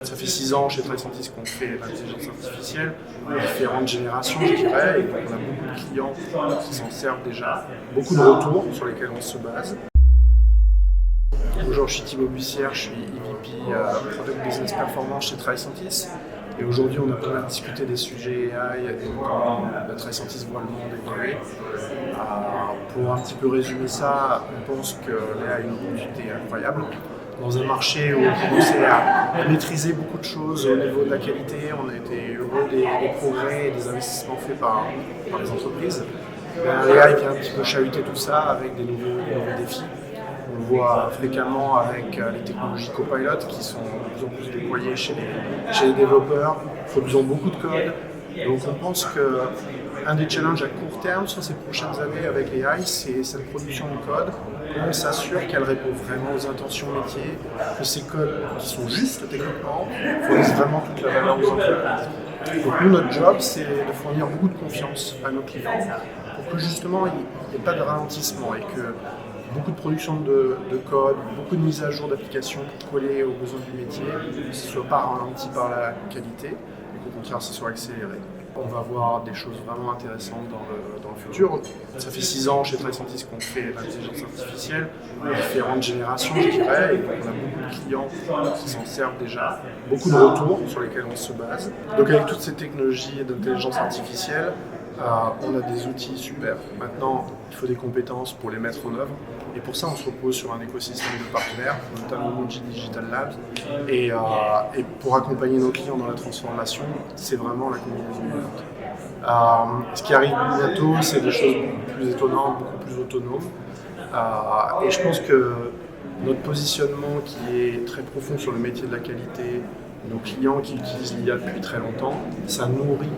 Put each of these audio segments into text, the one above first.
Ça fait 6 ans chez Tricentis qu'on fait l'intelligence artificielle, différentes générations je dirais, et donc on a beaucoup de clients qui s'en servent déjà, beaucoup de retours sur lesquels on se base. Bonjour, je suis Thibaut Bussière, je suis EVP Product Business Performance chez Tricentis. Et aujourd'hui, on a pas mal discuté des sujets AI et comment Tricentis voit le monde évoluer. Pour un petit peu résumer ça, on pense que l'AI a une opportunité incroyable. Dans un marché où on commençait à maîtriser beaucoup de choses au niveau de la qualité, on a été heureux des progrès et des investissements faits par les entreprises. L'AI vient un petit peu chahuter tout ça avec des nouveaux défis. On le voit fréquemment avec les technologies Copilot qui sont de plus en plus déployées chez les développeurs, produisant beaucoup de code. Donc on pense qu'un des challenges à court terme sur ces prochaines années avec l'AI, c'est cette production de code. On s'assure qu'elle répond vraiment aux intentions métiers, que ces codes qui sont justes techniquement fournissent vraiment toute la valeur aux entreprises. Donc nous, notre job, c'est de fournir beaucoup de confiance à nos clients pour que justement il n'y ait pas de ralentissement et que beaucoup de production de code, beaucoup de mise à jour d'applications pour coller aux besoins du métier, ne soit pas ralenti par la qualité et qu'au contraire, ce soit accéléré. On va voir des choses vraiment intéressantes dans le futur. Ça fait 6 ans chez Tricentis qu'on fait l'intelligence artificielle, différentes générations je dirais, et donc on a beaucoup de clients qui s'en servent déjà, beaucoup de retours sur lesquels on se base. Donc avec toutes ces technologies d'intelligence artificielle, on a des outils super. Maintenant, il faut des compétences pour les mettre en œuvre. Et pour ça, on se repose sur un écosystème de partenaires, notamment Moji Digital Labs. Et pour accompagner nos clients dans la transformation, c'est vraiment la combinaison de tout. Ce qui arrive bientôt, c'est des choses beaucoup plus étonnantes, beaucoup plus autonomes. Et je pense que notre positionnement qui est très profond sur le métier de la qualité, nos clients qui utilisent l'IA depuis très longtemps, ça nourrit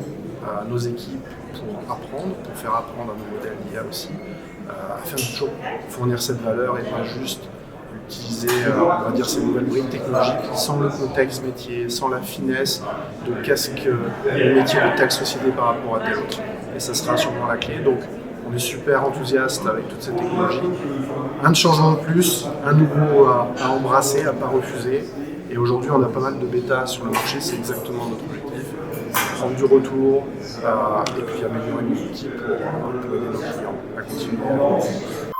nos équipes pour apprendre, pour faire apprendre à nos modèles d'IA aussi, afin de toujours fournir cette valeur et pas juste utiliser on va dire, ces nouvelles briques technologiques sans le contexte métier, sans la finesse de qu'est-ce que le métier de telle société par rapport à telle autre. Et ça sera sûrement la clé. Donc on est super enthousiaste avec toutes ces technologies. Un changement de plus, un nouveau à embrasser, à ne pas refuser. Et aujourd'hui, on a pas mal de bêta sur le marché, c'est exactement notre objectif. Prendre du retour et puis améliorer nos outils pour aider nos clients à continuer à